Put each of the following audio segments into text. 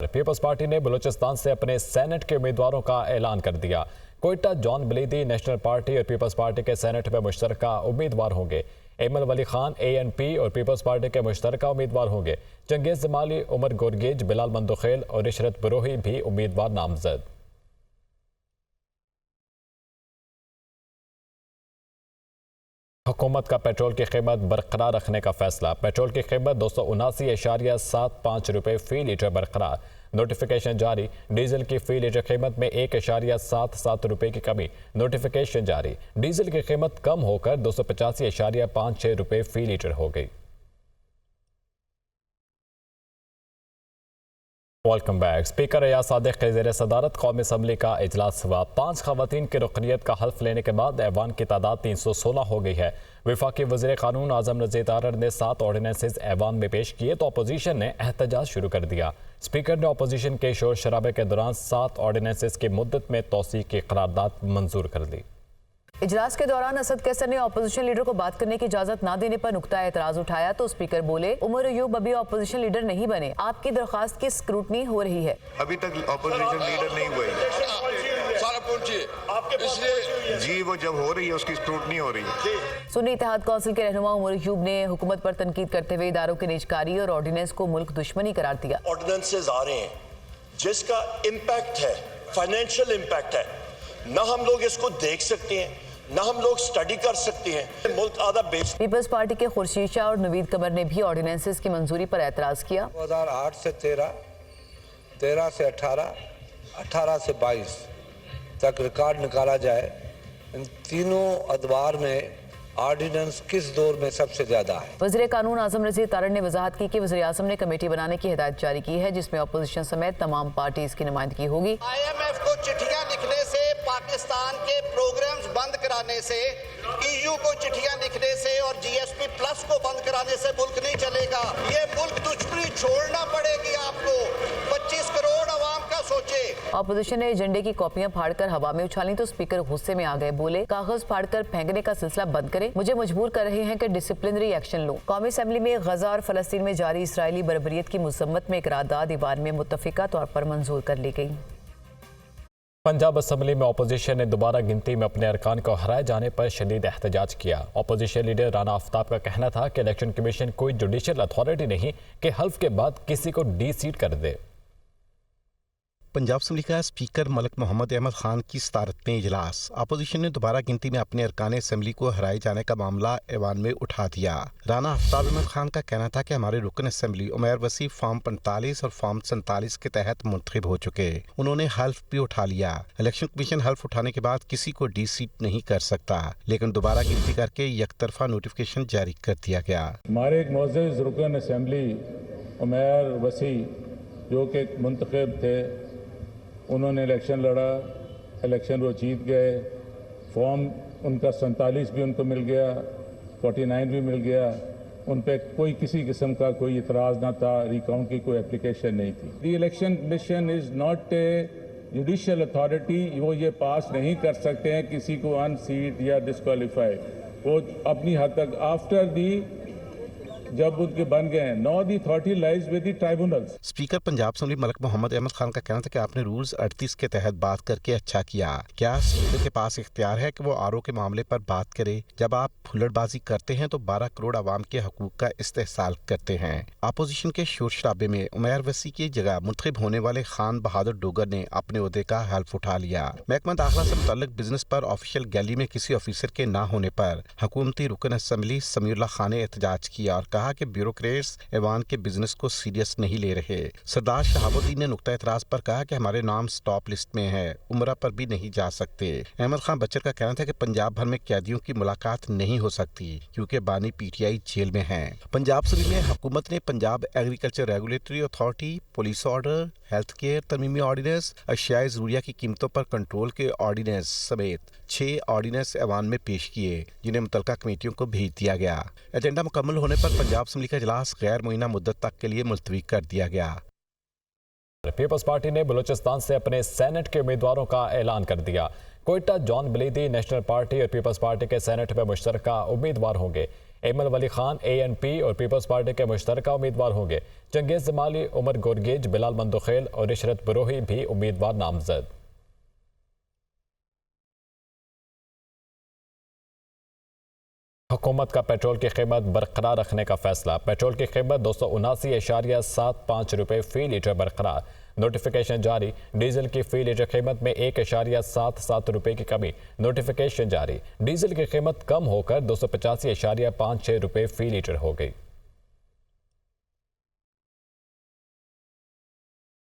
Peoples party نے بلوچستان سے اپنے سینٹ کے امیدواروں کا اعلان کر دیا۔ کوئٹہ جان بلیدی نیشنل پارٹی اور پیپلز پارٹی کے سینٹ میں مشترکہ امیدوار ہوں گے۔ ایمل ولی خان ANP اور پیپلز پارٹی کے مشترکہ امیدوار ہوں گے۔ چنگیز جمالی، عمر گورگیج، بلال مندوخیل اور عشرت بروہی بھی امیدوار نامزد۔ حکومت کا پیٹرول کی قیمت برقرار رکھنے کا فیصلہ۔ پیٹرول کی قیمت 279.75 روپے فی لیٹر برقرار۔ نوٹیفیکیشن جاری۔ ڈیزل کی فی لیٹر قیمت میں 1.77 روپے کی کمی۔ نوٹیفیکیشن جاری۔ ڈیزل کی قیمت کم ہو کر 285.56 روپے فی لیٹر ہو گئی۔ Welcome back. Speaker Ayaz Sadiq کے زیر صدارت قومی اسمبلی کا اجلاس ہوا۔ 5 خواتین کی رکنیت کا حلف لینے کے بعد ایوان کی تعداد 316 ہو گئی ہے۔ وفاقی وزیر قانون اعظم رضی تارڑ نے 7 آرڈیننسز ایوان میں پیش کیے تو اپوزیشن نے احتجاج شروع کر دیا۔ اسپیکر نے اپوزیشن کے شور شرابے کے دوران 7 آرڈیننسز کی مدت میں توسیع کی قرارداد منظور کر دی۔ اجلاس کے دوران اسد کیسر نے اپوزیشن لیڈر کو بات کرنے کی اجازت نہ دینے پر نقطہ اعتراض اٹھایا تو اسپیکر بولے، عمر ایوب ابھی اپوزیشن لیڈر نہیں بنے، آپ کی درخواست کی اسکروٹنی ہو رہی ہے۔ ابھی تک اپوزیشن لیڈر نہیں ہوئے جی، وہ جب ہو رہی ہے اس کی اسکروٹنی ہو رہی ہے۔ سنی اتحاد کونسل کے رہنما عمر ایوب نے حکومت پر تنقید کرتے ہوئے اداروں کی نیجکاری اور آرڈیننس کو ملک دشمنی قرار دیا۔ آرڈیننسز آ رہے ہیں جس کا امپیکٹ ہے، فائنینشیل امپیکٹ ہے، نہ ہم لوگ اس کو دیکھ سکتے ہیں نہ ہم لوگ سٹڈی کر سکتے ہیں، ملک آدھا بیس۔ پیپلز پارٹی کے خورشید شاہ اور نوید قمر نے بھی آرڈیننسز کی منظوری پر اعتراض کیا۔ 2008 سے 13، 13 سے 18، 18 سے 22 تک ریکارڈ نکالا جائے، ان تینوں ادوار میں آرڈیننس کس دور میں سب سے زیادہ ہے؟ وزیر قانون اعظم رضی تارڑ نے وضاحت کی کہ وزیر اعظم نے کمیٹی بنانے کی ہدایت جاری کی ہے جس میں اپوزیشن سمیت تمام پارٹیز کی نمائندگی ہوگی۔ IMF کو چٹھیاں لکھنے سے، پاکستان کے پروگرامز بند کرانے سے، EU کو چٹھیاں لکھنے سے اور GSP پلس کو بند کرانے سے ملک نہیں چلے گا۔ یہ ملک دشمنی چھوڑنا پڑے گی آپ کو۔ 25 کروڑ عوام کا سوچے۔ اپوزیشن نے ایجنڈے کی کاپیاں پھاڑ کر ہوا میں اچھالیں تو اسپیکر غصے میں آ گئے، بولے کاغذ پھاڑ کر پھینکنے کا سلسلہ بند کریں، مجھے مجبور کر رہے ہیں کہ ڈسپلنری ایکشن لوں۔ قومی اسمبلی میں غزہ اور فلسطین میں جاری اسرائیلی بربریت کی مذمت میں قرارداد ایوان میں متفقہ طور پر منظور کر لی گئی۔ پنجاب اسمبلی میں اپوزیشن نے دوبارہ گنتی میں اپنے ارکان کو ہرائے جانے پر شدید احتجاج کیا۔ اپوزیشن لیڈر رانا آفتاب کا کہنا تھا کہ الیکشن کمیشن کوئی جوڈیشل اتھارٹی نہیں کہ حلف کے بعد کسی کو ڈی سیٹ کر دے۔ پنجاب اسمبلی کا اسپیکر ملک محمد احمد خان کی صدارت میں اجلاس۔ اپوزیشن نے دوبارہ گنتی میں اپنے ارکان اسمبلی کو ہرائے جانے کا معاملہ ایوان میں اٹھا دیا۔ رانا آفتاب احمد خان کا کہنا تھا کہ ہمارے رکن اسمبلی عمیر وسیع فارم 45 اور فارم 47 کے تحت منتخب ہو چکے، انہوں نے حلف بھی اٹھا لیا۔ الیکشن کمیشن حلف اٹھانے کے بعد کسی کو ڈی سیٹ نہیں کر سکتا، لیکن دوبارہ گنتی کر کے یک طرفہ نوٹیفیکیشن جاری کر دیا گیا۔ ہمارے ایک معزز رکن اسمبلی عمیر وسیع جو کہ منتخب تھے، انہوں نے الیکشن لڑا، الیکشن وہ جیت گئے، فارم ان کا 47 بھی ان کو مل گیا، 49 بھی مل گیا، ان پہ کوئی کسی قسم کا کوئی اعتراض نہ تھا، ریکاؤنٹ کی کوئی اپلیکیشن نہیں تھی۔ The election commission is not a judicial authority, وہ یہ پاس نہیں کر سکتے ہیں کسی کو ان سیٹ یا ڈسکوالیفائی، وہ اپنی حد تک آفٹر دی جب ان کے بن گئے ہیں۔ No the authority lies with the tribunals. Speaker Punjab assembly Malik Muhammad Ahmad Khan کا کہنا تھا کہ آپ نے رولز 38 کے تحت بات کر کے اچھا کیا۔ کیا اسپیکر کے پاس اختیار ہے کہ وہ RO کے معاملے پر بات کرے؟ جب آپ پھلڑ بازی کرتے ہیں تو 12 کروڑ عوام کے حقوق کا استحصال کرتے ہیں۔ اپوزیشن کے شور شرابے میں عمیر وسیع کی جگہ منتخب ہونے والے خان بہادر ڈوگر نے اپنے عہدے کا حلف اٹھا لیا۔ محکمہ داخلہ سے متعلق بزنس پر آفیشیل گیلری میں کسی آفیسر کے نہ ہونے پر حکومتی رکن اسمبلی سمیع اللہ خان نے احتجاج کیا اور کہا کہ بیوروکریٹس ایوان کے بزنس کو سیریس نہیں لے رہے۔ سردار شہاب الدین نے نقطہ اعتراض پر کہا کہ ہمارے نام سٹاپ لسٹ میں ہے، عمرہ پر بھی نہیں جا سکتے۔ احمد خان بچر کا کہنا تھا کہ پنجاب بھر میں قیدیوں کی ملاقات نہیں ہو سکتی کیونکہ بانی PTI جیل میں ہیں۔ پنجاب اسمبلی میں حکومت نے Punjab agriculture regulatory authority, police order, health care ترمیمی آرڈیننس، اشیائے ضروریہ کی قیمتوں پر کنٹرول کے آرڈیننس سمیت 6 آرڈیننس ایوان میں پیش کیے جنہیں متعلقہ کمیٹیوں کو بھیج دیا گیا۔ ایجنڈا مکمل ہونے پر پنجاب اسمبلی کا اجلاس غیر معینہ مدت تک کے لیے ملتوی کر دیا گیا۔ پیپلز پارٹی نے بلوچستان سے اپنے سینٹ کے امیدواروں کا اعلان کر دیا۔ کوئٹہ جان بلیدی نیشنل پارٹی اور پیپلز پارٹی کے سینٹ میں مشترکہ امیدوار ہوں گے۔ ایمل ولی خان ANP اور پیپلز پارٹی کے مشترکہ امیدوار ہوں گے۔ چنگیز جمالی، عمر گورگیج، بلال مندوخیل اور عشرت بروہی بھی امیدوار نامزد۔ حکومت کا پیٹرول کی قیمت برقرار رکھنے کا فیصلہ۔ پیٹرول کی قیمت 279.75 روپے فی لیٹر برقرار۔ نوٹیفیکیشن جاری۔ ڈیزل کی فی لیٹر قیمت میں 1.77 روپے کی کمی۔ نوٹیفیکیشن جاری۔ ڈیزل کی قیمت کم ہو کر 285.56 روپے فی لیٹر ہو گئی۔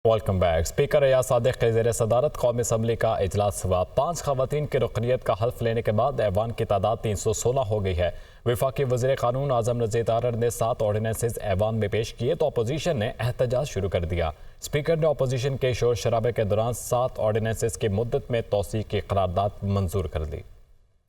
Welcome back. Speaker Ayaz Sadiq کے زیر صدارت قومی اسمبلی کا اجلاس ہوا۔ 5 خواتین کی رکنیت کا حلف لینے کے بعد ایوان کی تعداد 316 ہو گئی ہے۔ وفاقی وزیر قانون اعظم رضید تارڑ نے 7 آرڈیننسز ایوان میں پیش کیے تو اپوزیشن نے احتجاج شروع کر دیا۔ اسپیکر نے اپوزیشن کے شور شرابے کے دوران 7 آرڈیننسز کی مدت میں توسیع کی قرارداد منظور کر لی۔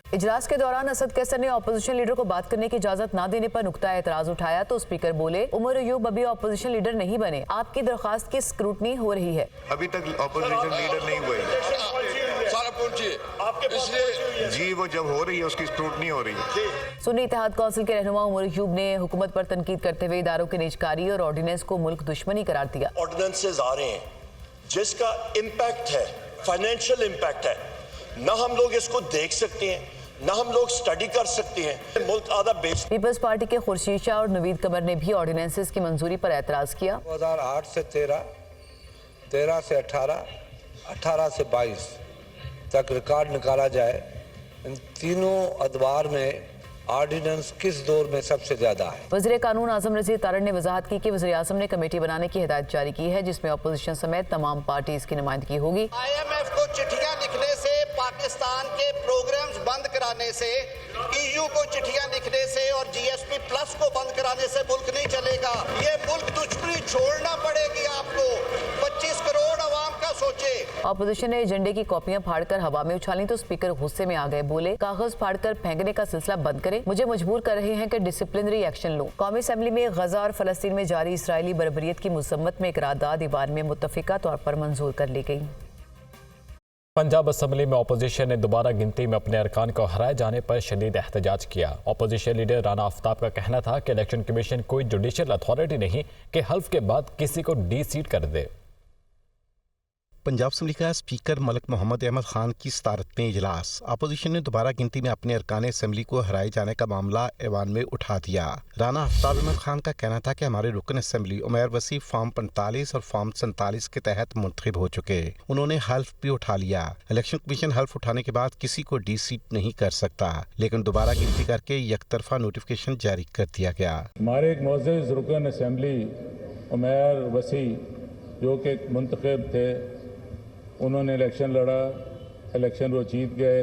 اجلاس کے دوران اسد کیسر نے اپوزیشن لیڈر کو بات کرنے کی اجازت نہ دینے پر نقطہ اعتراض اٹھایا تو اسپیکر بولے، عمر ایوب ابھی اپوزیشن لیڈر نہیں بنے، آپ کی درخواست کی اسکروٹنی ہو رہی ہے۔ ابھی تک اپوزیشن لیڈر نہیں ہوئے جی، وہ جب ہو رہی ہے اس کی اسکروٹنی ہو رہی ہے۔ سنی اتحاد کونسل کے رہنما عمر ایوب نے حکومت پر تنقید کرتے ہوئے اداروں کی نیجکاری اور آرڈیننس کو ملک دشمنی قرار دیا۔ آرڈیننسز آ رہے ہیں جس کا امپیکٹ ہے، فائنینشیل امپیکٹ ہے، نہ ہم لوگ اس کو دیکھ سکتے ہیں نہ ہم لوگ سٹڈی کر سکتے ہیں، ملک آدھا بیچ۔ پیپلز پارٹی کے خورشید شاہ اور نوید قمر نے بھی آرڈیننسز کی منظوری پر اعتراض کیا۔ 2008 سے 13، 13 سے 18، 18 سے 22 تک ریکارڈ نکالا جائے، ان تینوں ادوار میں آرڈیننس کس دور میں سب سے زیادہ ہے؟ وزیر قانون اعظم رضید تارڑ نے وضاحت کی کہ وزیر اعظم نے کمیٹی بنانے کی ہدایت جاری کی ہے جس میں اپوزیشن سمیت تمام پارٹیز کی نمائندگی ہوگی۔ IMF کو چٹھیاں لکھنے سے، پاکستان کے پروگرامز بند کرانے سے، EU کو چٹھیاں لکھنے سے اور GSP پلس کو بند کرانے سے ملک نہیں چلے گا۔ یہ ملک دشمنی چھوڑنا پڑے گی آپ کو۔ 25 کروڑ عوام کا سوچے۔ اپوزیشن نے ایجنڈے کی کاپیاں پھاڑ کر ہوا میں اچھالیں تو اسپیکر غصے میں آ گئے، بولے کاغذ پھاڑ کر پھینکنے کا سلسلہ بند کریں، مجھے مجبور کر رہے ہیں کہ ڈسپلنری ایکشن لوں۔ قومی اسمبلی میں غزہ اور فلسطین میں جاری اسرائیلی بربریت کی مذمت میں قرارداد ایوان میں متفقہ طور پر منظور کر لی گئی۔ پنجاب اسمبلی میں اپوزیشن نے دوبارہ گنتی میں اپنے ارکان کو ہرائے جانے پر شدید احتجاج کیا۔ اپوزیشن لیڈر رانا آفتاب کا کہنا تھا کہ الیکشن کمیشن کوئی جوڈیشل اتھارٹی نہیں کہ حلف کے بعد کسی کو ڈی سیٹ کر دے۔ پنجاب اسمبلی کا اسپیکر ملک محمد احمد خان کی صدارت میں اجلاس۔ اپوزیشن نے دوبارہ گنتی میں اپنے ارکان اسمبلی کو ہرائے جانے کا معاملہ ایوان میں اٹھا دیا۔ رانا آفتاب احمد خان کا کہنا تھا کہ ہمارے رکن اسمبلی عمیر وسیع فارم 45 اور فارم 47 کے تحت منتخب ہو چکے، انہوں نے حلف بھی اٹھا لیا۔ الیکشن کمیشن حلف اٹھانے کے بعد کسی کو ڈی سیٹ نہیں کر سکتا، لیکن دوبارہ گنتی کر کے یک طرفہ نوٹیفیکیشن جاری کر دیا گیا۔ ہمارے ایک معزز رکن اسمبلی عمیر وسیع جو کہ منتخب تھے، انہوں نے الیکشن لڑا، الیکشن وہ جیت گئے،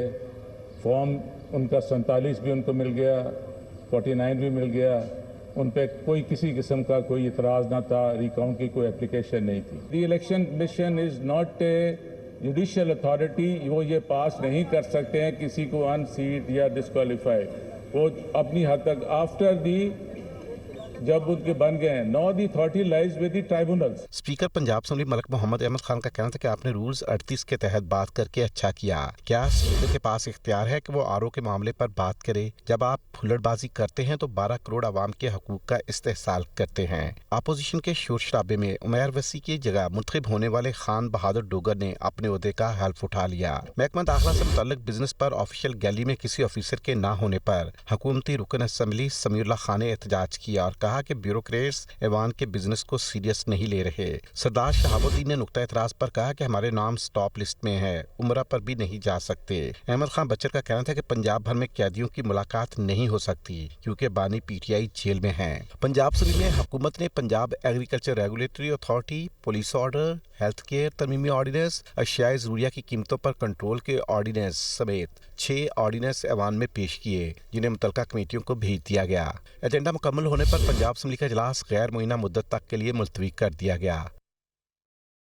فارم ان کا 47 بھی ان کو مل گیا، 49 بھی مل گیا، ان پہ کوئی کسی قسم کا کوئی اعتراض نہ تھا، ریکاؤنٹ کی کوئی اپلیکیشن نہیں تھی۔ The election commission is not a judicial authority, وہ یہ پاس نہیں کر سکتے ہیں کسی کو ان سیٹ یا ڈسکوالیفائی، وہ اپنی حد تک آفٹر دی جب ان کے بن گئے ہیں۔ No the authority lies with the tribunals. Speaker Punjab assembly Malik Muhammad Ahmad Khan کا کہنا تھا کہ آپ نے رولز 38 کے تحت بات کر کے اچھا کیا۔ کیا اسپیکر کے پاس اختیار ہے کہ وہ آر او کے معاملے پر بات کرے؟ جب آپ پھلڑ بازی کرتے ہیں تو 12 کروڑ عوام کے حقوق کا استحصال کرتے ہیں۔ اپوزیشن کے شور شرابے میں عمیر وسیع کی جگہ منتخب ہونے والے خان بہادر ڈوگر نے اپنے عہدے کا حلف اٹھا لیا۔ محکمہ داخلہ سے متعلق بزنس پر آفیشیل گیلری میں کسی آفیسر کے نہ ہونے پر حکومتی رکن اسمبلی سمیع اللہ خان نے احتجاج کیا اور کہا کہ بیوروکریٹس ایوان کے بزنس کو سیریس نہیں لے رہے۔ سردار شہاب الدین نے نقطہ اعتراض پر کہا کہ ہمارے نام سٹاپ لسٹ میں ہے، عمرہ پر بھی نہیں جا سکتے۔ احمد خان بچر کا کہنا تھا کہ پنجاب بھر میں قیدیوں کی ملاقات نہیں ہو سکتی کیونکہ بانی پی ٹی آئی جیل میں ہیں۔ پنجاب اسمبلی میں حکومت نے Punjab agriculture regulatory authority, police order, health care ترمیمی آرڈیننس، اشیاء ضروریہ کی قیمتوں پر کنٹرول کے آرڈیننس سمیت 6 آرڈیننس ایوان میں پیش کیے جنہیں متعلقہ کمیٹیوں کو بھیج دیا گیا۔ ایجنڈا مکمل ہونے پر پنجاب اسمبلی کا اجلاس غیر معینہ مدت تک کے لیے ملتوی کر دیا گیا۔